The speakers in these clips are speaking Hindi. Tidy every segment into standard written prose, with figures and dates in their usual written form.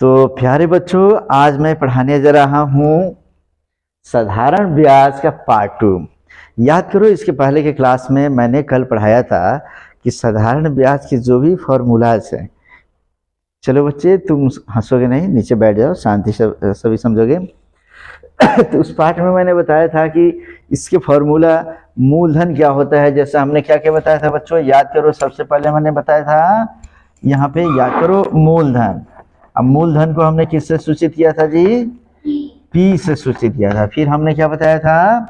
तो प्यारे बच्चों, आज मैं पढ़ाने जा रहा हूँ साधारण ब्याज का पार्ट 2। याद करो, इसके पहले के क्लास में मैंने कल पढ़ाया था कि साधारण ब्याज के जो भी फॉर्मूलाज हैं। चलो बच्चे, तुम हंसोगे नहीं, नीचे बैठ जाओ, शांति से सभी समझोगे। तो उस पार्ट में मैंने बताया था कि इसके फॉर्मूला मूलधन क्या होता है। जैसे हमने क्या क्या बताया था बच्चों, याद करो। सबसे पहले मैंने बताया था, यहाँ पे याद करो, मूलधन। अब मूलधन को हमने किससे सूचित किया था जी? पी से सूचित किया था। फिर हमने क्या बताया था?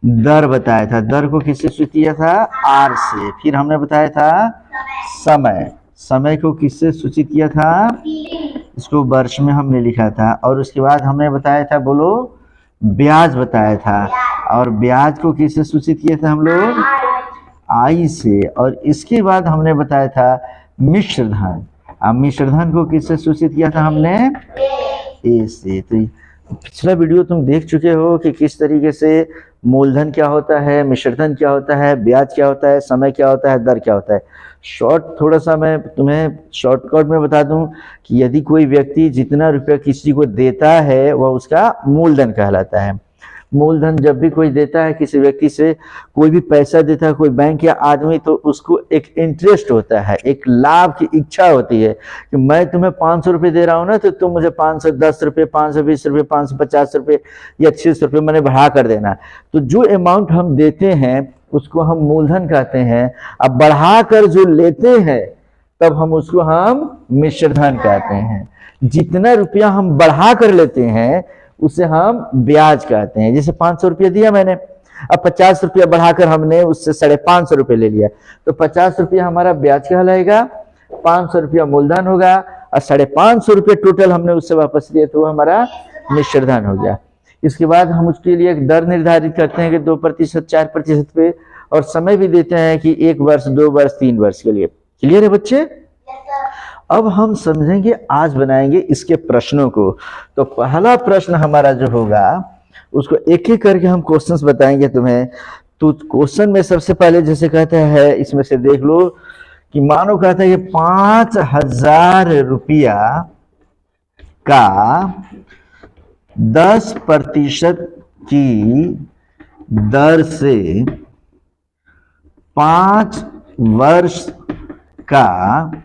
दर बताया था। दर को किससे सूचित किया था? आर से। फिर हमने बताया था समय। समय को किससे सूचित किया था? इसको वर्ष में हमने लिखा था। और उसके बाद हमने बताया था, बोलो, ब्याज बताया था। और ब्याज को किससे सूचित किया था हम लोग? आई से। और इसके बाद हमने बताया था मिश्र धन। अब मिश्र धन को किससे सूचित किया था हमने? ए से। तो पिछला वीडियो तुम देख चुके हो कि किस तरीके से मूलधन क्या होता है, मिश्र धन क्या होता है, ब्याज क्या होता है, समय क्या होता है, दर क्या होता है। थोड़ा सा मैं तुम्हें शॉर्टकट में बता दूं कि यदि कोई व्यक्ति जितना रुपया किसी को देता है वह उसका मूलधन कहलाता है। मूलधन जब भी कोई देता है किसी व्यक्ति से, कोई भी पैसा देता है कोई बैंक या आदमी, तो उसको एक इंटरेस्ट होता है, एक लाभ की इच्छा होती है कि मैं तुम्हें 500 रुपये दे रहा हूँ ना, तो तुम मुझे 510 रुपये, 520 रुपये, 550 रुपये या 600 रुपये मैंने बढ़ा कर देना। तो जो अमाउंट हम देते हैं उसको हम मूलधन कहते हैं। अब बढ़ा कर जो लेते हैं तब हम मिश्र धन कहते हैं। जितना रुपया हम बढ़ा कर लेते हैं उसे हम ब्याज कहते हैं। जैसे 500 रुपया दिया मैंने, अब 50 रुपया बढ़ाकर हमने उससे 550 रुपये ले लिया, तो 50 रुपया हमारा ब्याज कहलाएगा, 500 रुपया मूलधन होगा, और 550 रुपये टोटल हमने उससे वापस लिए, तो वो हमारा मिश्र धन हो गया। इसके बाद हम उसके लिए एक दर निर्धारित करते हैं कि 2%, 4% पे, और समय भी देते हैं कि 1 वर्ष, 2 वर्ष, 3 वर्ष के लिए। क्लियर है बच्चे? अब हम समझेंगे, आज बनाएंगे इसके प्रश्नों को। तो पहला प्रश्न हमारा जो होगा उसको एक एक करके हम क्वेश्चंस बताएंगे तुम्हें। तो क्वेश्चन में सबसे पहले जैसे कहता है, इसमें से देख लो कि मानो कहता है कि 5000 रुपया का 10% की दर से 5 वर्ष का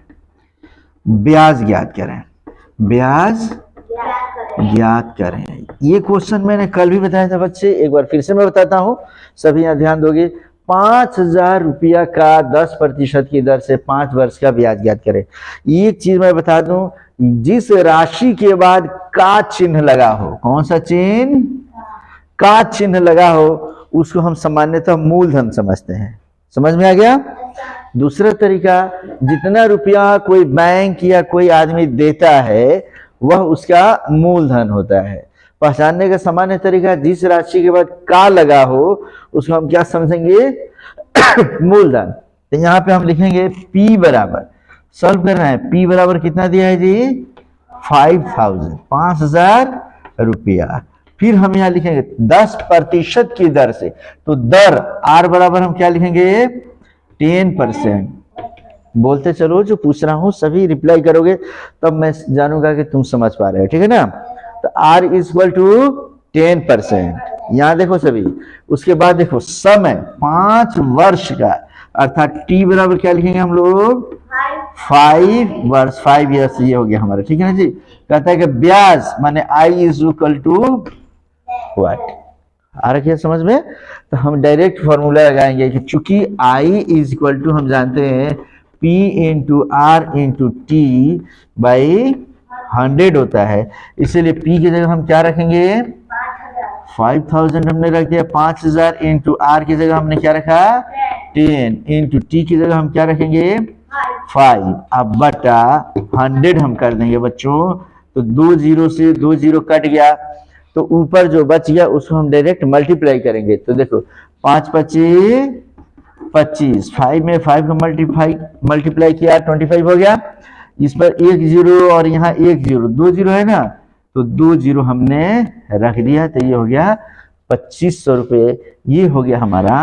ब्याज ज्ञात करें। ब्याज ज्ञात करें। ये क्वेश्चन मैंने कल भी बताया था बच्चे, एक बार फिर से मैं बताता हूं, सभी यहाँ ध्यान दोगे। 5000 रुपया का 10% की दर से 5 वर्ष का ब्याज ज्ञात करें। एक चीज मैं बता दूं, जिस राशि के बाद का चिन्ह लगा हो, कौन सा चिन्ह? का चिन्ह लगा हो, उसको हम सामान्यतः मूलधन समझते हैं। समझ में आ गया? दूसरा तरीका, जितना रुपया कोई बैंक या कोई आदमी देता है वह उसका मूलधन होता है। पहचानने का सामान्य तरीका, जिस राशि के बाद का लगा हो उसको हम क्या समझेंगे? मूलधन। तो यहाँ पे हम लिखेंगे P बराबर, सॉल्व करना है, P बराबर कितना दिया है जी? 5000 रुपया। फिर हम यहाँ लिखेंगे 10% की दर से, तो दर R बराबर हम क्या लिखेंगे? 10%। बोलते चलो, जो पूछ रहा हूं सभी रिप्लाई करोगे तब मैं जानूंगा कि तुम समझ पा रहे हो, ठीक है ना? तो R इक्वल टू 10%। यहां देखो सभी। उसके बाद देखो समय 5 वर्ष का, अर्थात T बराबर क्या लिखेंगे हम लोग? 5 वर्ष, 5 ईयर्स। ये हो गया हमारा, ठीक है ना जी? कहता है कि ब्याज माने I is equal to what? आ रखिए समझ में? तो हम डायरेक्ट फॉर्मूला लगाएंगे कि चूंकि I इज इक्वल टू, हम जानते हैं, P into R into T by 100 होता है, इसीलिए P की जगह हम क्या रखेंगे? 5000 हमने रख दिया। 5000 इंटू आर की जगह हमने क्या रखा? 10 इंटू टी की जगह हम क्या रखेंगे? 5। अब बटा 100 हम कर देंगे बच्चों। तो 2 0 से 2 0 कट गया, तो ऊपर जो बच गया उसको हम डायरेक्ट मल्टीप्लाई करेंगे। तो देखो 5 25 25, 5 में 5 का मल्टीप्लाई किया 25 हो गया। इस पर 1 0 और यहाँ 1 0, 2 0 है ना, तो 2 0 हमने रख दिया। तो ये हो गया 2500 रुपये। ये हो गया हमारा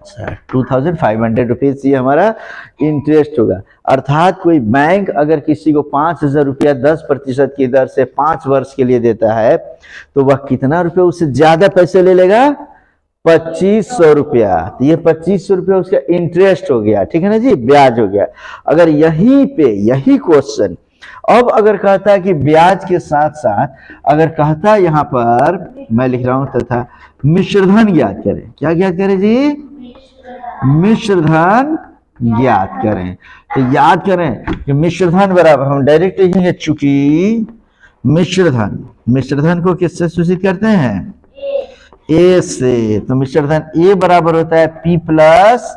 ₹2500 ये हमारा इंटरेस्ट होगा। अर्थात कोई बैंक अगर किसी को 5,000 रुपया 10% की दर से 5 वर्ष के लिए देता है तो वह कितना रुपया उससे ज्यादा पैसे ले लेगा? 2500 रुपया। तो ये 2500 रुपया उसका इंटरेस्ट हो गया, ठीक है ना जी, ब्याज हो गया। अगर यहीं पे यही क्वेश्चन अब अगर कहता है कि ब्याज के साथ साथ अगर कहता है यहाँ पर मैं लिख रहा हूं तथा मिश्रधन ज्ञात करें। क्या ज्ञात करें जी? मिश्रधन ज्ञात करें। तो याद करें कि मिश्रधन बराबर हम डायरेक्ट लिखेंगे, चूंकि मिश्रधन को किससे सूचित करते हैं? ए से। तो मिश्रधन ए बराबर होता है P प्लस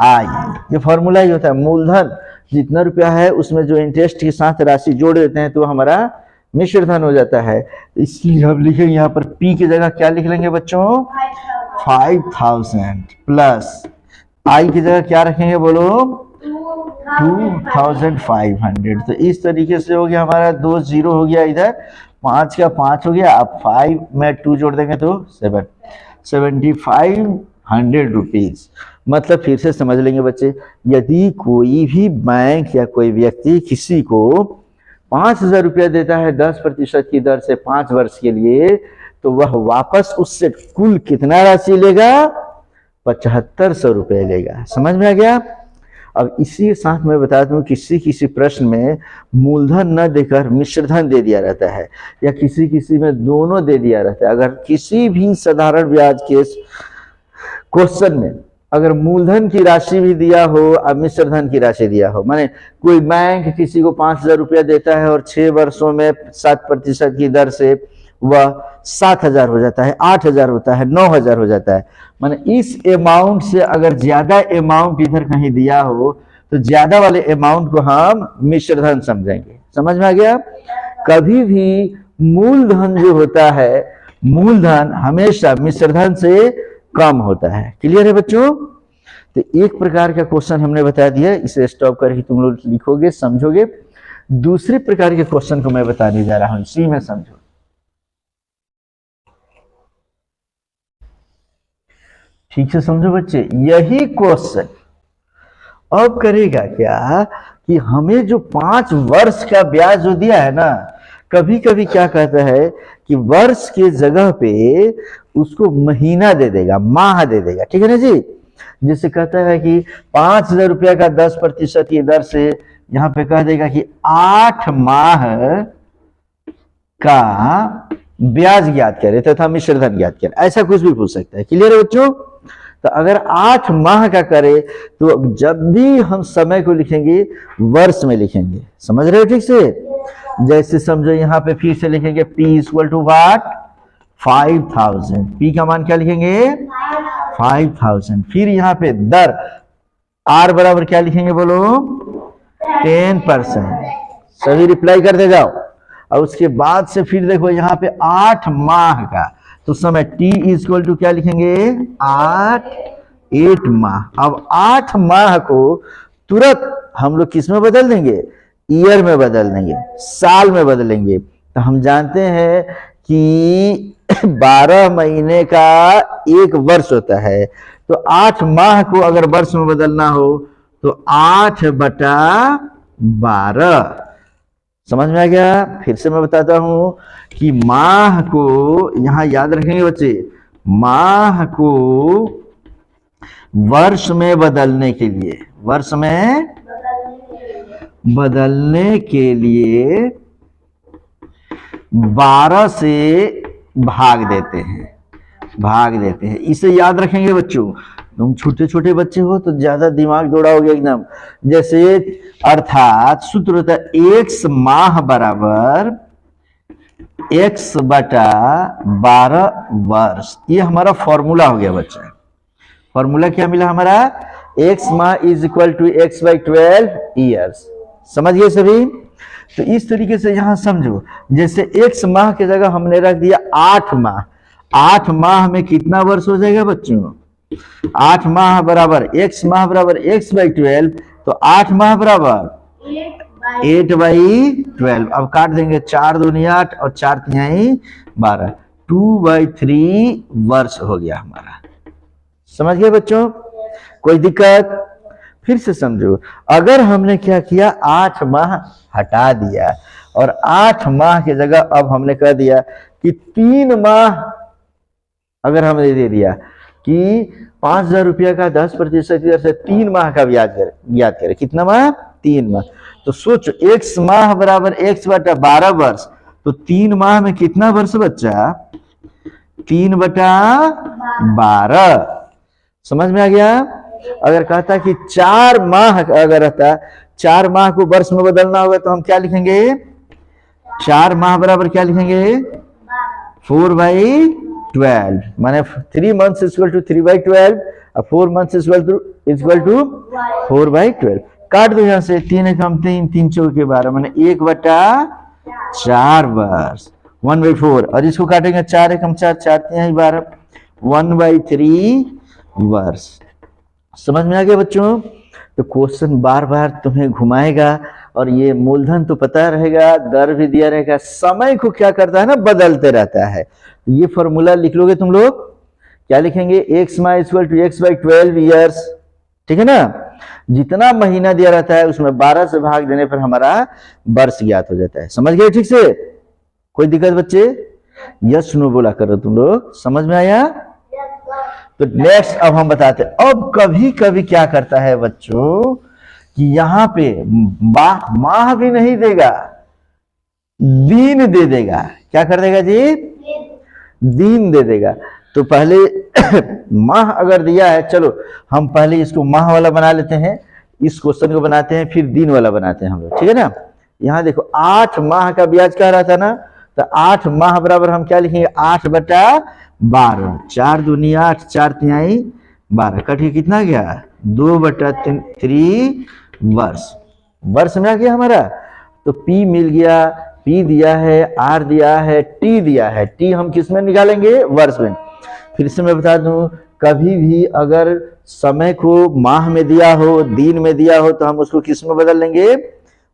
आई। ये फॉर्मूला ही होता है। मूलधन जितना रुपया है उसमें जो इंटरेस्ट के साथ राशि जोड़ देते हैं तो हमारा मिश्रधन हो जाता है। इसलिए हम लिखेंगे यहाँ पर P की जगह क्या लिख लेंगे बच्चों? 5000 प्लस आई की जगह क्या रखेंगे बोलो? 2500। तो इस तरीके से हो गया हमारा 2 0 हो गया, इधर 5 का 5 हो गया। अब 5 में 2 जोड़ देंगे तो 7500 रुपीज। मतलब फिर से समझ लेंगे बच्चे, यदि कोई भी बैंक या कोई व्यक्ति किसी को 5000 रुपया देता है 10% की दर से 5 वर्ष के लिए तो वह वापस उससे कुल कितना राशि लेगा? 7500 रुपये लेगा। समझ में आ गया? अब इसी के साथ मैं बता दूं, किसी प्रश्न में मूलधन न देकर मिश्रधन दे दिया रहता है या किसी में दोनों दे दिया रहता है। अगर किसी भी साधारण ब्याज के क्वेश्चन में अगर मूलधन की राशि भी दिया हो और मिश्रधन की राशि दिया हो, माने कोई बैंक किसी को 5000 रुपया देता है और 6 वर्षों में 7% की दर से वह 7000 हो जाता है, 8000 होता है, 9000 हो जाता है, माने इस अमाउंट से अगर ज्यादा अमाउंट इधर कहीं दिया हो तो ज्यादा वाले अमाउंट को हम मिश्रधन समझेंगे। समझ में आ गया? कभी भी मूलधन जो होता है, मूलधन हमेशा मिश्रधन से कम होता है। क्लियर है बच्चों? तो एक प्रकार का क्वेश्चन हमने बता दिया, इसे स्टॉप करके तुम लोग लिखोगे, समझोगे। दूसरे प्रकार के क्वेश्चन को मैं बताने जा रहा हूं, इसी में समझो। ठीक से समझो बच्चे। यही क्वेश्चन अब करेगा क्या कि हमें जो 5 वर्ष का ब्याज जो दिया है ना, कभी कभी क्या कहता है कि वर्ष के जगह पे उसको महीना दे देगा, माह दे देगा। ठीक है ना जी? जैसे कहता है कि 5000 रुपया का 10% की दर से यहाँ पे कह देगा कि 8 माह का ब्याज ज्ञात करे तथा मिश्रधन ज्ञात करे, ऐसा कुछ भी पूछ सकता है। क्लियर है बच्चों? तो अगर 8 माह का करे तो जब भी हम समय को लिखेंगे वर्ष में लिखेंगे। समझ रहे हो ठीक से? जैसे समझो यहाँ पे फिर से लिखेंगे P equal to what? 5000। P का मान क्या लिखेंगे? 5000। फिर यहाँ पे दर R बराबर क्या लिखेंगे बोलो? 10%। सभी रिप्लाई करते जाओ। और उसके बाद से फिर देखो यहाँ पे 8 माह का, तो समय T इक्वल टू क्या लिखेंगे? 8 माह। अब 8 माह को तुरंत हम लोग किस में बदल देंगे? ईयर में बदल देंगे, साल में बदलेंगे। तो हम जानते हैं कि 12 महीने का एक वर्ष होता है, तो 8 माह को अगर वर्ष में बदलना हो तो 8/12। समझ में आ गया? फिर से मैं बताता हूं कि माह को यहां याद रखेंगे बच्चे, माह को वर्ष में बदलने के लिए, वर्ष में बदलने के लिए 12 से भाग देते हैं। इसे याद रखेंगे बच्चों। तुम छोटे छोटे बच्चे हो तो ज्यादा दिमाग दौड़ाओगे एकदम। जैसे अर्थात सूत्र होता है x माह बराबर x/12 वर्ष। ये हमारा फॉर्मूला हो गया बच्चा। फॉर्मूला क्या मिला हमारा? x माह is equal to x/12 years. समझ गए सभी? तो इस तरीके से यहां समझो, जैसे x माह की जगह हमने रख दिया 8 माह। 8 माह में कितना वर्ष हो जाएगा बच्चों? 8 माह बराबर x माह बराबर x/12, तो 8 माह बराबर 8/12। अब काट देंगे, 4 दूनी 8 और 4 तिहाई 12, 2/3 वर्ष हो गया हमारा। समझ गए बच्चों? कोई दिक्कत? फिर से समझो, अगर हमने क्या किया, 8 माह हटा दिया और 8 माह की जगह अब हमने कह दिया कि 3 माह अगर हमने दे दिया कि 5,000 रुपया का 10% की दर से 3 माह का ब्याज ज्ञात करें। कितना माह? 3 माह। तो सोचो, x माह बराबर x बटा 12 वर्ष, तो 3 माह में कितना वर्ष बच्चा? 3 बटा 12। समझ में आ गया? अगर कहता कि 4 माह अगर रहता, 4 माह को वर्ष में बदलना होगा तो हम क्या लिखेंगे? 4 माह बराबर क्या लिखेंगे? 4/12, माने 3 months इक्वल टू 3/12 और 4 months इक्वल टू 4/12। काट दो यहां से, 3 एकम 3, 3 चौके 12, माने 1/4 वर्ष, 1/4। और इसको काटेंगे 4 एकम 4, 4 3 12, 1/3 वर्ष। समझ में आ गया बच्चों? तो क्वेश्चन बार बार तुम्हें घुमाएगा और ये मूलधन तो पता रहेगा, दर भी दिया रहेगा, समय को क्या करता है ना, बदलते रहता है। ये फॉर्मूला लिख लोगे तुम लोग, क्या लिखेंगे? x माह इक्वल टू x/12 ईयर्स, ठीक है ना? जितना महीना दिया रहता है उसमें 12 से भाग देने पर हमारा वर्ष ज्ञात हो जाता है। समझ गए ठीक से? कोई दिक्कत बच्चे? यस नो बोला करो तुम लोग। समझ में आया? तो नेक्स्ट अब हम बताते हैं। अब कभी कभी क्या करता है बच्चों कि यहाँ पे माह भी नहीं देगा, दिन दे देगा। क्या कर देगा जी? दिन दे देगा। तो पहले माह अगर दिया है, चलो हम पहले इसको माह वाला बना लेते हैं, इस क्वेश्चन को बनाते हैं, फिर दिन वाला बनाते हैं हम लोग, ठीक है ना? यहाँ देखो 8 माह का ब्याज कह रहा था ना, तो 8 माह बराबर हम क्या लिखेंगे? 8/12, 4 दूनी 8, 4 तिहाई 12, कटिए कितना गया? 2/3 वर्ष। वर्ष में आ गया हमारा। तो P मिल गया, P दिया है, R दिया है, T दिया है। T हम किस में निकालेंगे? वर्ष में। फिर से मैं बता दूं, कभी भी अगर समय को माह में दिया हो, दिन में दिया हो, तो हम उसको किस में बदल लेंगे?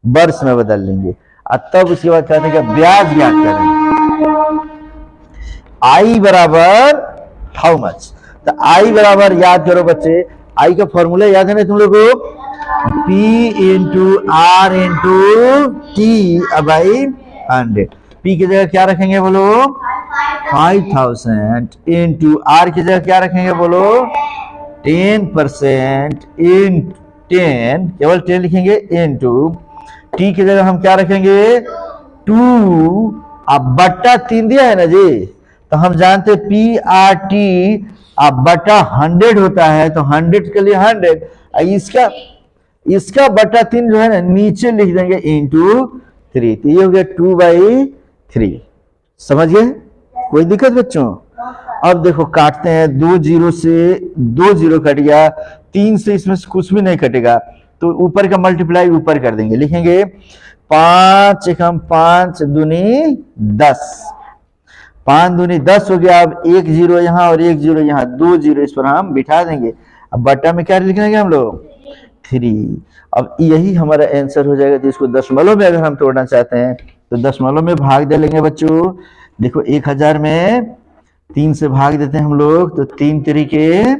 वर्ष में बदल लेंगे। और तब उसके बाद कहते हैं कि ब्याज ज्ञात करें। I बराबर हाउ मच? तो I बराबर याद करो बच्चे, I का फॉर्मूला याद है ना तुम लोगों को? P into R into T/100। P की जगह क्या रखेंगे बोलो? 5,000 इंटू R की जगह क्या रखेंगे बोलो? 10% इन 10, केवल 10 लिखेंगे, इंटू T की जगह हम क्या रखेंगे? 2 अब बट्टा 3 दिया है ना जी, तो हम जानते PRT अब बटा 100 होता है, तो 100 के लिए 100, इसका बटा 3 जो है ना नीचे लिख देंगे इंटू 3, तो ये हो गया 2/3। समझ गए? कोई दिक्कत बच्चों? अब देखो काटते हैं, 2 जीरो से 2 जीरो कट गया, 3 से इसमें से कुछ भी नहीं कटेगा, तो ऊपर का मल्टीप्लाई ऊपर कर देंगे, लिखेंगे 5 एकम 5 दूनी 10, 5 दूनी 10 हो गया। अब 1 जीरो यहाँ और 1 जीरो यहाँ, 2 जीरो इस पर हम बिठा देंगे। अब बट्टा में क्या लिखेंगे हम लोग? 3। अब यही हमारा आंसर हो जाएगा। तो इसको दशमलव में अगर हम तोड़ना चाहते हैं तो दशमलव में भाग दे लेंगे बच्चों। देखो 1000 में 3 से भाग देते हैं हम लोग, तो 3 तरीके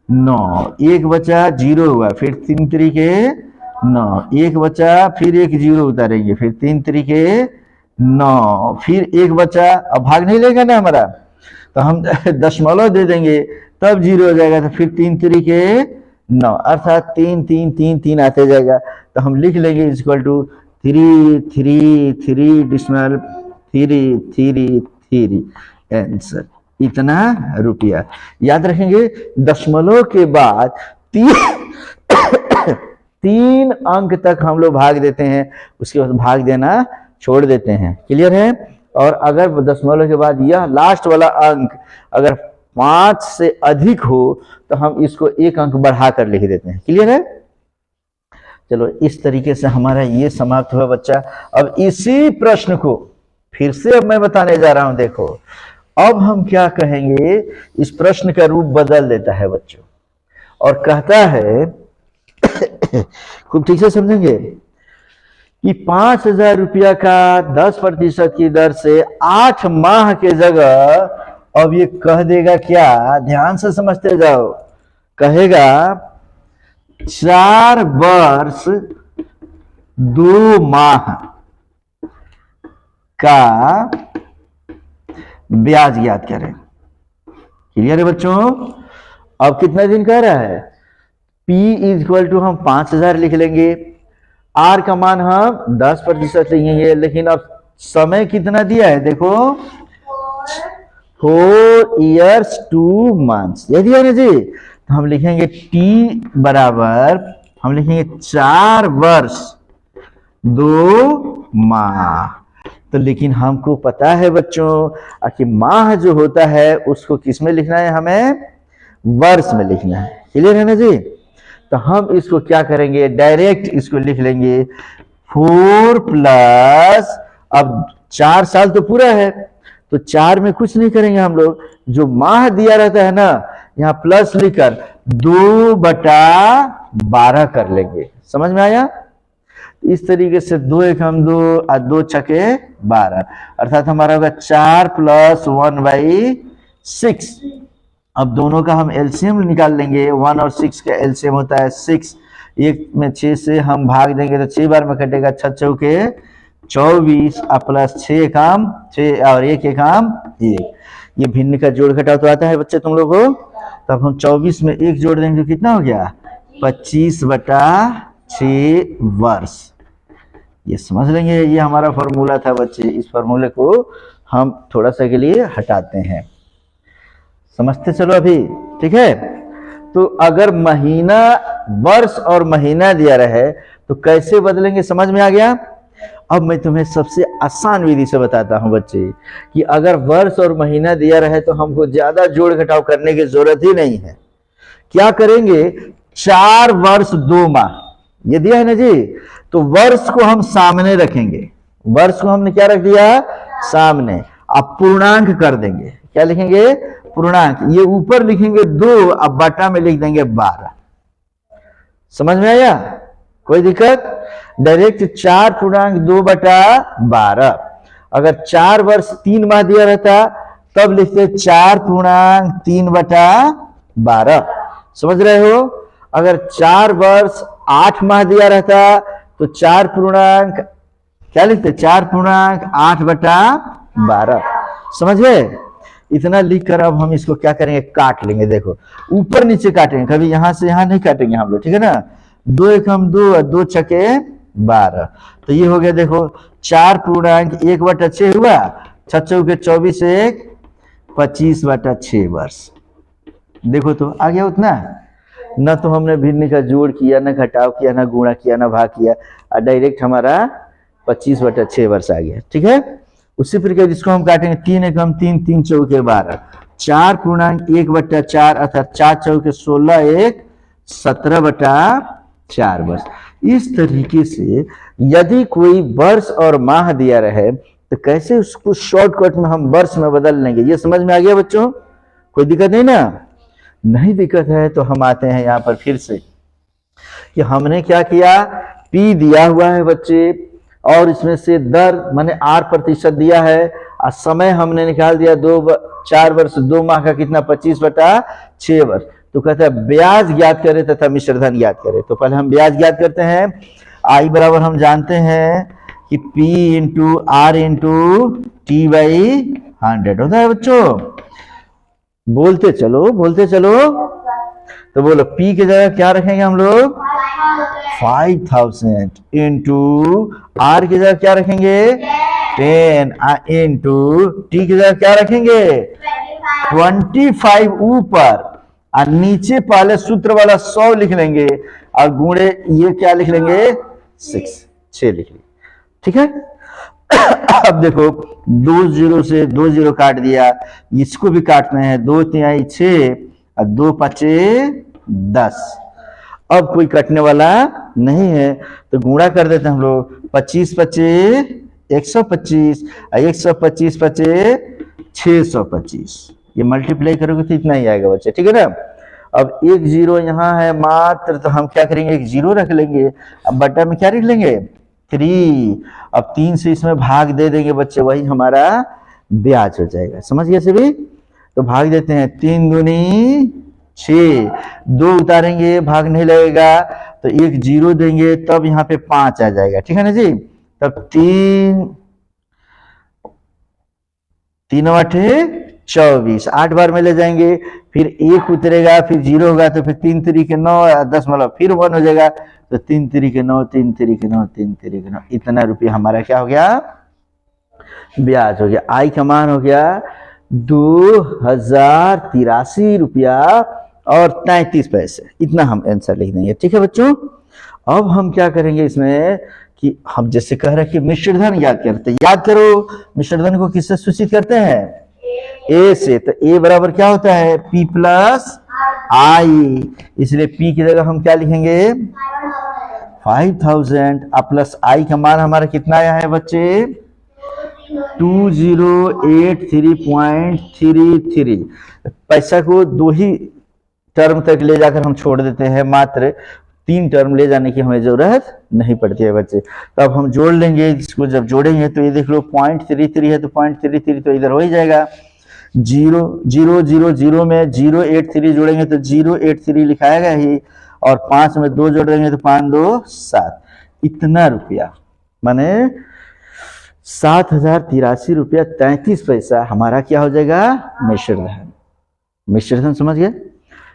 9, 1 बचा 0 हुआ, फिर 3 तरीके 9, 1 बचा, फिर 1 जीरो उतारेंगे, फिर 3 तरीके 9, फिर 1 बचा। अब भाग नहीं लेगा ना हमारा, तो हम दशमलव दे देंगे, तब 0 हो जाएगा, तो फिर 3 तरीके 9, अर्थात 3 3 3 3 आते जाएगा। तो हम लिख लेंगे इक्वल टू 3 3 3 डिस्मल 3 3 3 आंसर इतना रुपया। याद रखेंगे दशमलव के बाद 3 अंक तक हम लोग भाग देते हैं, उसके बाद भाग देना छोड़ देते हैं। क्लियर है? और अगर दशमलव के बाद यह लास्ट वाला अंक अगर 5 से अधिक हो तो हम इसको 1 अंक बढ़ा कर लिख देते हैं। क्लियर है? चलो इस तरीके से हमारा ये समाप्त हुआ बच्चा। अब इसी प्रश्न को फिर से अब मैं बताने जा रहा हूं। देखो अब हम क्या कहेंगे, इस प्रश्न का रूप बदल देता है बच्चों और कहता है खूब ठीक से समझेंगे कि 5,000 रुपया का 10% की दर से 8 माह के जगह अब ये कह देगा क्या, ध्यान से समझते जाओ, कहेगा 4 वर्ष 2 माह का ब्याज ज्ञात करें। क्लियर है बच्चों? अब कितना दिन कह रहा है? P इज इक्वल टू हम 5000 लिख लेंगे, R का मान हम 10% लेंगे, लेकिन अब समय कितना दिया है देखो, 4 years 2 months, यह दिया ना जी। तो हम लिखेंगे T बराबर, हम लिखेंगे 4 वर्ष 2 माह। तो लेकिन हमको पता है बच्चों कि माह जो होता है उसको किस में लिखना है, हमें वर्ष में लिखना है। क्लियर है ना जी? तो हम इसको क्या करेंगे, डायरेक्ट इसको लिख लेंगे 4 प्लस, अब 4 साल तो पूरा है तो 4 में कुछ नहीं करेंगे हम लोग, जो माह दिया रहता है ना यहाँ प्लस लिखकर 2/12 कर लेंगे। समझ में आया? इस तरीके से 2 एक हम 2 और 2 छके 12, अर्थात हमारा होगा 4 प्लस 1/6। अब दोनों का हम एलसीएम निकाल लेंगे, 1 और 6 का एलसीएम होता है 6, एक में 6 से हम भाग देंगे तो 6 बार में कटेगा, 6 चौके 24 और प्लस 6 काम 6 और 1 काम 1। ये भिन्न का जोड़ घटाव तो आता है बच्चे तुम लोग को। तब हम 24 में 1 जोड़ देंगे तो कितना हो गया, 25/6 वर्ष। ये समझ लेंगे, ये हमारा फॉर्मूला था बच्चे। इस फॉर्मूले को हम थोड़ा सा के लिए हटाते हैं, समझते चलो अभी, ठीक है? तो अगर महीना, वर्ष और महीना दिया रहे तो कैसे बदलेंगे, समझ में आ गया? अब मैं तुम्हें सबसे आसान विधि से बताता हूं बच्चे कि अगर वर्ष और महीना दिया रहे तो हमको ज्यादा जोड़ घटाव करने की जरूरत ही नहीं है। क्या करेंगे, 4 वर्ष 2 माह ये दिया है ना जी, तो वर्ष को हम सामने रखेंगे, वर्ष को हमने क्या रख दिया, सामने। अब पूर्णांक कर देंगे, क्या लिखेंगे, पूर्णांक। ये ऊपर लिखेंगे 2, अब बटा में लिख देंगे 12। समझ में आया? कोई दिक्कत? डायरेक्ट 4 पूर्णांक 2/12। अगर 4 वर्ष 3 माह दिया रहता तब लिखते 4 पूर्णांक 3/12। समझ रहे हो? अगर 4 वर्ष 8 माह दिया रहता तो 4 पूर्णांक क्या लिखते, 4 पूर्णांक 8/12। समझ गए? इतना लिखकर अब हम इसको क्या करेंगे, काट लेंगे। देखो ऊपर नीचे काटेंगे, कभी यहां से यहां नहीं काटेंगे हम लोग, ठीक है ना? 2 एक हम 2 और 2 छके 12। तो ये हो गया देखो 4 पूर्णांक 1/6 हुआ, 6 चौके 24 1 25/6 वर्ष। देखो तो आ गया उतना। न तो हमने भिन्न का जोड़ किया, न घटाव किया, न गुणा किया, न भाग किया, और डायरेक्ट हमारा 25/6 वर्ष आ गया। ठीक है? उसी प्रकार जिसको हम काटेंगे 3 एक हम 3 3 चौके 12, 4 पूर्णांक 1/4 अर्थात 4 चौके 16 1 17/4 वर्ष। इस तरीके से यदि कोई वर्ष और माह दिया रहे तो कैसे उसको शॉर्टकट में हम वर्ष में बदल लेंगे। ये समझ में आ गया बच्चों? कोई दिक्कत नहीं ना? नहीं दिक्कत है तो हम आते हैं यहाँ पर फिर से कि हमने क्या किया, P दिया हुआ है बच्चे और इसमें से दर माने 8% दिया है और समय हमने निकाल दिया 4 वर्ष 2 माह का कितना 25/6 वर्ष। तो कहता है ब्याज ज्ञात करें तथा मिश्र धन ज्ञात करें। तो पहले हम ब्याज ज्ञात करते हैं। I बराबर हम जानते हैं कि P into R into T/100 होता है बच्चों। बोलते चलो बोलते चलो। तो बोलो P की जगह क्या रखेंगे हम लोग 5000 इंटू R की जगह क्या रखेंगे 10 इंटू T की जगह क्या रखेंगे 25 ऊपर और नीचे पहले सूत्र वाला 100 लिख लेंगे और गुणे ये क्या लिख लेंगे 6 लिख लेंगे। ठीक है? अब देखो 2 0 से 2 0 काट दिया, इसको भी काटना है 2 3 6 और 2 5 10। अब कोई कटने वाला नहीं है तो गुणा कर देते हैं हम लोग 25 25 125 और 125 25 625। ये मल्टीप्लाई करोगे तो इतना ही आएगा बच्चे। ठीक है ना? अब 1 0 यहाँ है मात्र तो हम क्या करेंगे 1 0 रख लेंगे। अब बटा में क्या लिख लेंगे 3। अब 3 से इसमें भाग दे देंगे बच्चे, वही हमारा ब्याज हो जाएगा। समझ गए सभी? तो भाग देते हैं 3 दूनी 6, 2 उतारेंगे भाग नहीं लगेगा तो एक 0 देंगे तब यहाँ पे 5 आ जाएगा, ठीक है ना जी। तब 3 8 24, 8 बार में ले जाएंगे, फिर 1 उतरेगा, फिर 0 होगा तो फिर 3 3 के 9, 10 मतलब फिर 1 हो जाएगा तो 3 3 के 9, 3 3 के 9, 3 3 के 9, इतना रुपया हमारा क्या हो गया, ब्याज हो गया। आई का मान हो गया 2083 रुपया और 33 पैसे, इतना हम आंसर लिख देंगे, ठीक है बच्चों। अब हम क्या करेंगे इसमें कि हम जैसे कह रहे हैं कि मिश्र धन याद करते, याद करो मिश्र धन को किससे सूचित करते हैं, ए से। तो ए बराबर क्या होता है, पी प्लस आई, इसलिए पी की जगह हम क्या लिखेंगे 5000 अब प्लस आई का मान हमारा कितना आया है बच्चे 2083.33। पैसा को 2 ही टर्म तक ले जाकर हम छोड़ देते हैं, मात्र 3 टर्म ले जाने की हमें जरूरत नहीं पड़ती है बच्चे। तो अब हम जोड़ लेंगे, इसको जब जोड़ेंगे तो ये देख लो 0.33 है तो 0.33 तो इधर हो ही जाएगा, 0 0 0 0 में 083 जोड़ेंगे तो 083 लिखाएगा ही, और 5 में 2 जोड़ देंगे तो 5 2 7, इतना रुपया माने 7083 रुपया 33 पैसा हमारा क्या हो जाएगा मिश्र धन। मिश्र धन समझ गए,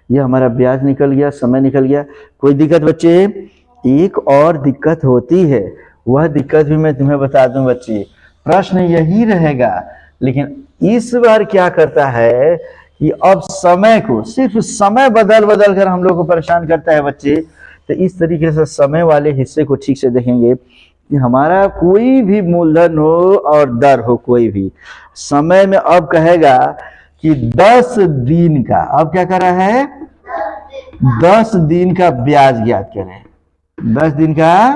ये हमारा ब्याज निकल गया, समय निकल गया। कोई दिक्कत बच्चे, एक और दिक्कत होती है, वह दिक्कत भी मैं तुम्हें बता दूं बच्चे, प्रश्न यही रहेगा, लेकिन इस बार क्या करता है कि अब समय को सिर्फ समय बदल बदल कर हम लोग को परेशान करता है बच्चे। तो इस तरीके से समय वाले हिस्से को ठीक से देखेंगे कि हमारा कोई भी मूलधन हो और दर हो, कोई भी समय में अब कहेगा कि 10 दिन का, अब क्या कर रहा है 10 दिन का ब्याज ज्ञात करें, 10 दिन का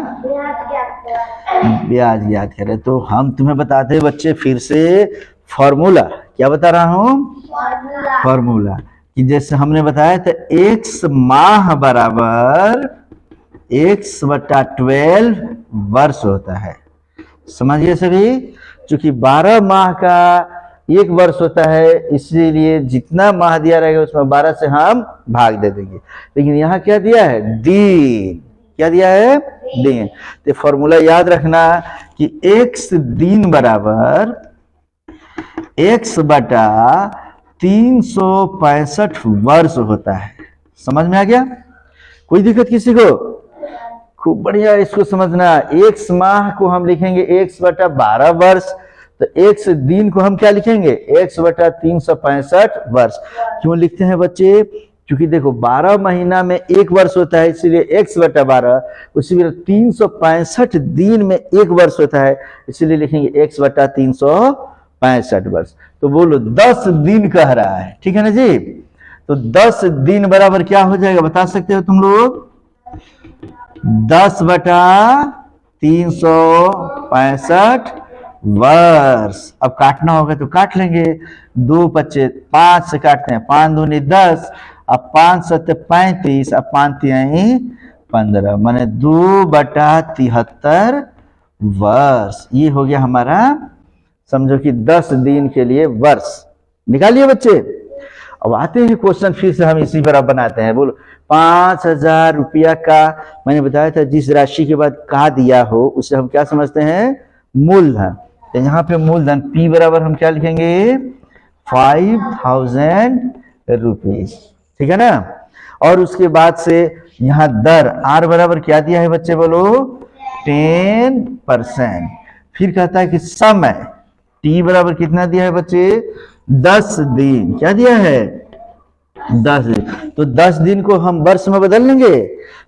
ब्याज ज्ञात करें। तो हम तुम्हें बताते हैं बच्चे फिर से फॉर्मूला, क्या बता रहा हूं फॉर्मूला कि जैसे हमने बताया था x माह बराबर x बटा 12 वर्ष होता है, समझिए सभी। चूंकि 12 माह का 1 वर्ष होता है, इसीलिए जितना माह दिया रहेगा उसमें 12 से हम भाग दे देंगे। लेकिन यहाँ क्या दिया है दिन, क्या दिया है दिन। तो फॉर्मूला याद रखना कि x दिन बराबर x बटा 365 वर्ष होता है, समझ में आ गया, कोई दिक्कत किसी को, खूब बढ़िया इसको समझना। x माह को हम लिखेंगे x बटा 12 वर्ष, तो x दिन को हम क्या लिखेंगे x बटा 365 वर्ष। क्यों लिखते हैं बच्चे, क्योंकि देखो 12 महीना में 1 वर्ष होता है, इसीलिए x बटा 12, उसी तरह 365 दिन में 1 वर्ष होता है, इसीलिए लिखेंगे x बटा 365 वर्ष। तो बोलो 10 दिन कह रहा है, ठीक है ना जी। तो 10 दिन बराबर क्या हो जाएगा बता सकते हो तुम लोग, 10 बटा 365 वर्ष। अब काटना होगा तो काट लेंगे, 2 बच्चे 5 से काटते हैं, 5 दूनी 10, अब 5 7 35, अब 5 3 15, माने 2 बटा 73 वर्ष। ये हो गया हमारा, समझो कि 10 दिन के लिए वर्ष निकालिए बच्चे। अब आते हैं क्वेश्चन, फिर से हम इसी पर बनाते हैं। बोलो 5000 रुपया का मैंने बताया था, जिस राशि के बाद का दिया हो उसे हम क्या समझते हैं मूलधन। तो यहाँ पे मूलधन P बराबर हम क्या लिखेंगे 5000 रुपीज, ठीक है ना। और उसके बाद से यहाँ दर R बराबर क्या दिया है बच्चे बोलो 10%। फिर कहता है कि समय T बराबर कितना दिया है बच्चे 10 दिन, क्या दिया है 10 दिन। तो 10 दिन को हम वर्ष में बदल लेंगे,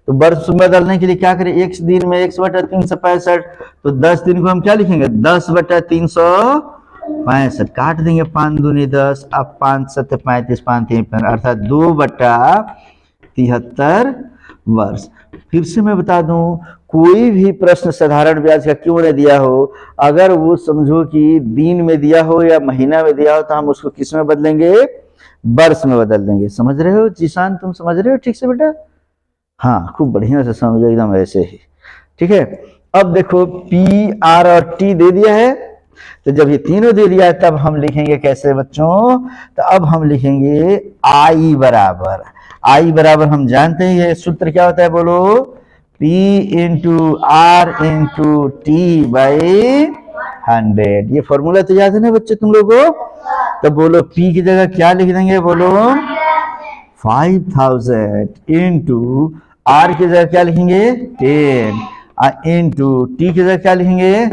तो वर्ष में बदलने के लिए क्या करें, x दिन में x बटा 365, तो 10 दिन को हम क्या लिखेंगे 10 बटा 365, काट देंगे 5 दूनी 10, अब 5 7 35, 5 3 15, अर्थात 2 बटा 73 वर्ष। फिर से मैं बता दूं, कोई भी प्रश्न साधारण ब्याज का क्यों नहीं दिया हो, अगर वो समझो कि दिन में दिया हो या महीना में दिया हो, तो हम उसको किस में बदलेंगे वर्ष में बदल देंगे। समझ रहे हो जीशान, तुम समझ रहे हो ठीक से बेटा, हाँ खूब बढ़िया से समझो एकदम ऐसे ही, ठीक है। अब देखो P R और T दे दिया है, तो जब ये तीनों दे दिया तब हम लिखेंगे कैसे बच्चों, तो अब हम लिखेंगे आई बराबर हम जानते हैं ये सूत्र क्या होता है, बोलो, P into R into T by 100। ये फॉर्मूला तो याद है ना बच्चे तुम लोगों को? तो बोलो P की जगह क्या लिख देंगे, बोलो 5000 इंटू आर की जगह क्या लिखेंगे 10 इंटू टी की जगह क्या लिखेंगे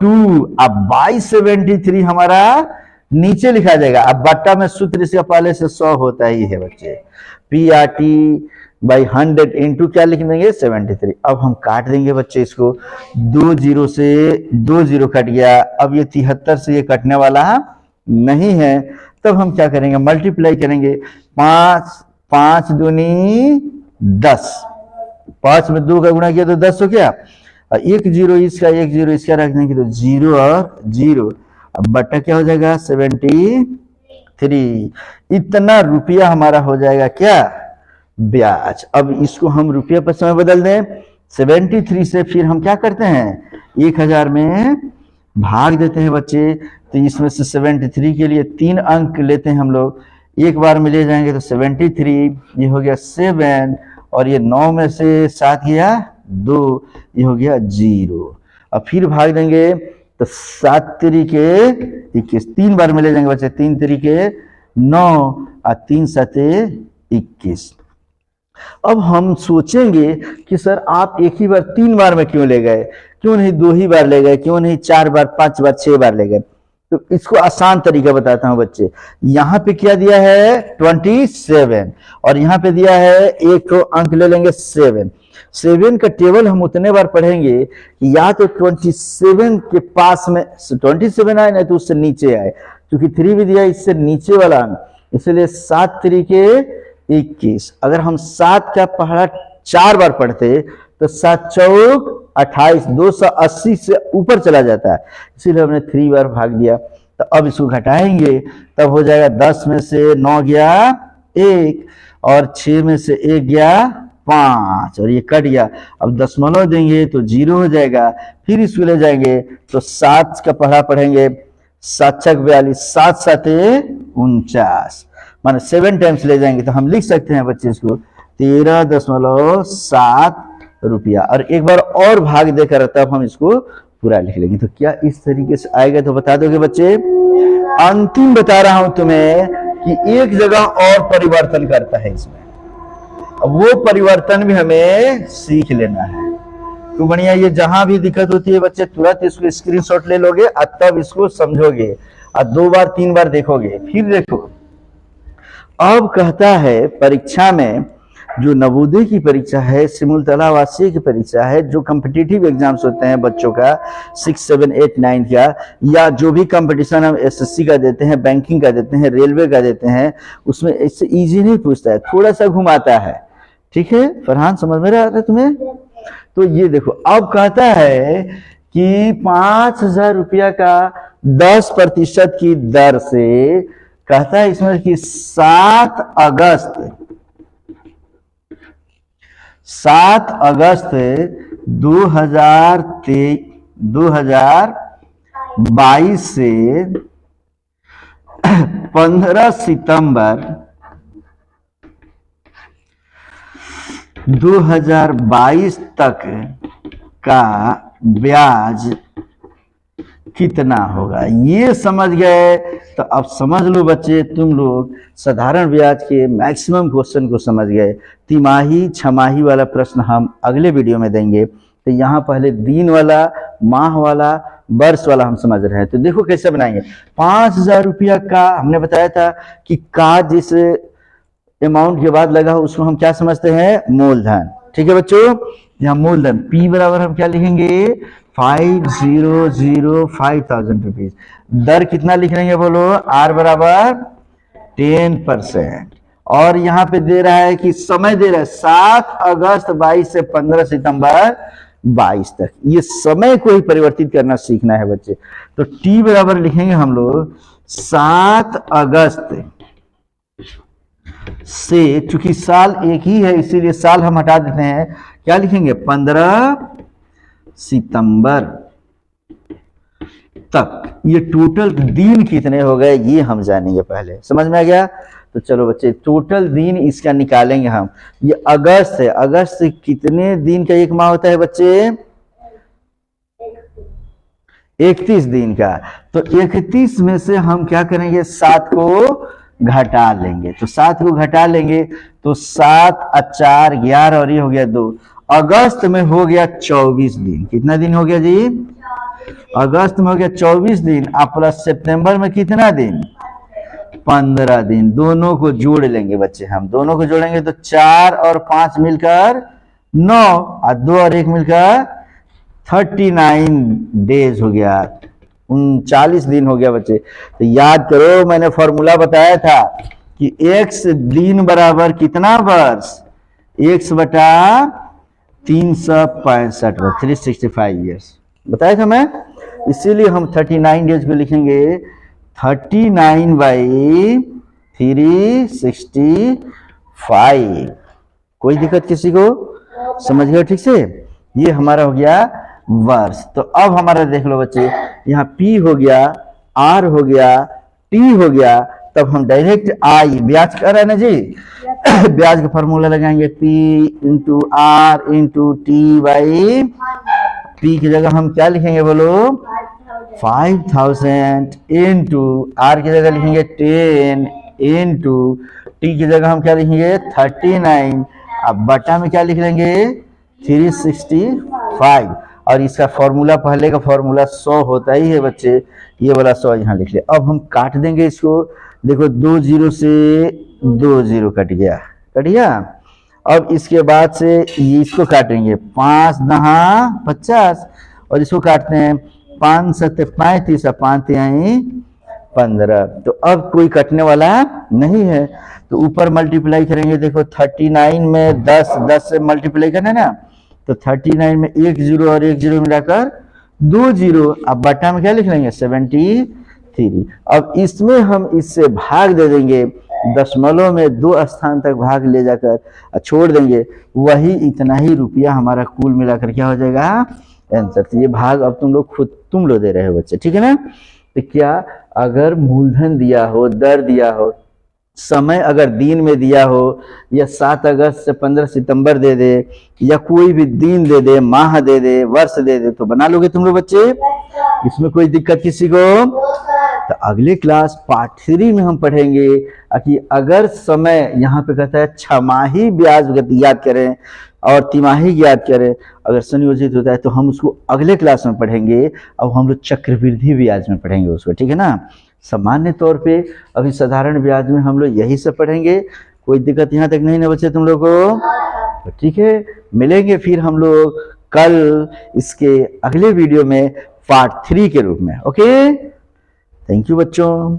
2। अब बाई 73 हमारा नीचे लिखा जाएगा। अब बट्टा में सूत्र इसका पहले से 100 होता ही है बच्चे, P R T by 100 into क्या लिख देंगे 73। अब हम काट देंगे बच्चे इसको, 2 जीरो से 2 जीरो कट गया। अब ये 73 से ये कटने वाला नहीं है, तब हम क्या करेंगे, मल्टीप्लाई करेंगे। 5 दूनी 10, 5 में 2 का गुणा किया तो 10 हो गया। और 1 जीरो इसका 1 जीरो इसका रख देंगे तो 0 और 0। अब बट्टा क्या हो जाएगा 73। इतना रुपया हमारा हो जाएगा क्या, ब्याज। अब इसको हम रुपया पर समय बदल दें, 73 से फिर हम क्या करते हैं 1000 में भाग देते हैं बच्चे। तो इसमें से 73 के लिए 3 अंक लेते हैं हम लोग, एक बार में ले जाएंगे तो 73, ये हो गया 7, और ये 9 में से 7 गया 2, ये हो गया 0। अब फिर भाग देंगे तो 7 तरीके 21, 3 बार में ले जाएंगे बच्चे, 3 तरीके 9 और 3 सते 21। अब हम सोचेंगे कि सर आप एक ही बार 3 बार में क्यों ले गए, क्यों नहीं 2 ही बार ले गए, क्यों नहीं 4 बार 5 बार 6 बार ले गए। तो इसको आसान तरीका बताता हूं बच्चे। यहाँ पे क्या दिया है 27, और यहाँ पे दिया है एक अंक ले लेंगे 7 का टेबल हम उतने बार पढ़ेंगे कि या तो 27 के पास में 27 आए ना तो उससे नीचे आए, क्योंकि 3 भी दिया इससे नीचे वाला अंक, इसलिए 7 तरीके 21। अगर हम 7 का पहाड़ा 4 बार पढ़ते तो 7 चौक 28, 280 से ऊपर चला जाता है, इसीलिए हमने 3 बार भाग दिया। तो अब इसको घटाएंगे तब हो जाएगा 10 में से 9 गया 1, और 6 में से 1 गया 5, और ये कट गया। अब दशमलव देंगे तो 0 हो जाएगा। फिर इसको ले जाएंगे तो 7 का पढ़ा पढ़ेंगे, 7 छक 42, 7 सते 49, माने 7 टाइम्स ले जाएंगे तो हम लिख सकते हैं बच्चे इसको 13.7 रुपया। और एक बार और भाग देकर तब हम इसको पूरा लिख लेंगे। तो क्या इस तरीके से आएगा, तो बता दोगे बच्चे? अंतिम बता रहा हूं तुम्हें कि एक जगह और परिवर्तन करता है इसमें, अब वो परिवर्तन भी हमें सीख लेना है। तो बढ़िया, ये जहां भी दिक्कत होती है बच्चे तुरंत इसको स्क्रीनशॉट ले लोगे और तब इसको समझोगे और 2 बार 3 बार देखोगे। फिर देखो, अब कहता है परीक्षा में, जो नवोदय की परीक्षा है, सिमुलतला आवासीय की परीक्षा है, जो कॉम्पिटिटिव एग्जाम्स होते हैं बच्चों का 6, 7, 8, 9 का, या जो भी कंपटीशन हम एसएससी का देते हैं, बैंकिंग का देते हैं, रेलवे का देते हैं, उसमें इससे इजी नहीं पूछता है, थोड़ा सा घुमाता है। ठीक है फरहान, समझ में आ रहा है तुम्हें? तो ये देखो, अब कहता है कि 5000 रुपया का 10% की दर से, कहता है इसमें कि 7 अगस्त 2022 से 15 सितंबर 2022 तक का ब्याज कितना होगा। ये समझ गए तो अब समझ लो बच्चे, तुम लोग साधारण ब्याज के मैक्सिमम क्वेश्चन को समझ गए। तिमाही छमाही वाला प्रश्न हम अगले वीडियो में देंगे। तो यहाँ पहले दिन वाला, माह वाला, वर्ष वाला हम समझ रहे हैं। तो देखो कैसे बनाएंगे। 5000 रुपया का हमने बताया था कि का जिस अमाउंट के बाद लगा उसको हम क्या समझते हैं, मूलधन। ठीक है बच्चों, यहाँ मूलधन P बराबर हम क्या लिखेंगे 5005,000 रुपीज। दर कितना लिख लेंगे बोलो, R बराबर 10%। और यहाँ पे दे रहा है कि समय दे रहा है 7 अगस्त 22 से 15 सितंबर 22 तक। ये समय को ही परिवर्तित करना सीखना है बच्चे। तो T बराबर लिखेंगे हम लोग 7 अगस्त से, चूंकि साल एक ही है इसीलिए साल हम हटा देते हैं, क्या लिखेंगे 15 सितंबर तक ये टोटल दिन कितने हो गए ये हम जानेंगे पहले। समझ में आ गया? तो चलो बच्चे टोटल दिन इसका निकालेंगे हम। ये अगस्त है, अगस्त कितने दिन का एक माह होता है बच्चे? 31 दिन का। तो 31 में से हम क्या करेंगे? 7 को घटा लेंगे। तो 7 को घटा लेंगे तो 7 और 4 11 और ये हो गया 2। अगस्त में हो गया 24 दिन। कितना दिन हो गया जी? अगस्त में हो गया 24 दिन। आप प्लस सितंबर में कितना दिन? 15 दिन। दोनों को जोड़ लेंगे बच्चे, हम दोनों को जोड़ेंगे तो 4 और 5 मिलकर 9 और 2 और 1 मिलकर 39 डेज हो गया, 39 दिन हो गया बच्चे। तो याद करो मैंने फॉर्मूला बताया था कि x दिन बराबर कितना वर्ष? x बटा 365 365 ईयर्स बताया था मैं। इसीलिए हम 39 डेज को लिखेंगे 39 बाई 365। कोई दिक्कत किसी को? समझ गए ठीक से? ये हमारा हो गया वर्ष। तो अब हमारा देख लो बच्चे, यहाँ P हो गया, R हो गया, T हो गया। तब हम डायरेक्ट आई ब्याज कर रहे हैं ना जी, ब्याज का फॉर्मूला लगाएंगे P into R into T by P की जगह हम क्या लिखेंगे बोलो? 5000 इंटू R की जगह लिखेंगे 10 इंटू T की जगह हम क्या लिखेंगे? 39। अब बटा में क्या लिख लेंगे? 365। और इसका फॉर्मूला पहले का फॉर्मूला 100 होता ही है बच्चे, ये वाला 100 यहाँ लिख ले। अब हम काट देंगे इसको। देखो 2 0 से 2 0 कट गया, कट गया। अब इसके बाद से इसको काटेंगे 5 9 50 और इसको काटते हैं 5 7 35 और 5 3 15। तो अब कोई कटने वाला नहीं है तो ऊपर मल्टीप्लाई करेंगे। देखो 39 में 10 से मल्टीप्लाई करना है ना, तो 39 में 1 0 और 1 0 मिलाकर 2 0। अब बटा में क्या लिख लेंगे? 73। अब इसमें हम इससे भाग दे देंगे, दशमलव में 2 स्थान तक भाग ले जाकर छोड़ देंगे। वही इतना ही रुपया हमारा कुल मिलाकर क्या हो जाएगा? आंसर। तो ये भाग अब तुम लोग खुद तुम लोग दे रहे हो बच्चे, ठीक है ना? तो क्या अगर मूलधन दिया हो, दर दिया हो, समय अगर दिन में दिया हो, या 7 अगस्त से 15 सितंबर दे दे, या कोई भी दिन दे दे, माह दे दे, वर्ष दे दे, तो बना लोगे तुम लोग बच्चे? इसमें कोई दिक्कत किसी को? तो अगले क्लास पार्ट 3 में हम पढ़ेंगे कि अगर समय यहाँ पे कहता है छमाही ब्याज याद करें और तिमाही याद करें, अगर संयोजित होता है तो हम उसको अगले क्लास में पढ़ेंगे। अब हम लोग चक्रवृद्धि ब्याज में पढ़ेंगे उसको, ठीक है ना? सामान्य तौर पे अभी साधारण ब्याज में हम लोग यही सब पढ़ेंगे। कोई दिक्कत यहाँ तक नहीं ना बच्चे तुम लोग को? तो ठीक है, मिलेंगे फिर हम लोग कल इसके अगले वीडियो में पार्ट 3 के रूप में। ओके, थैंक यू बच्चों।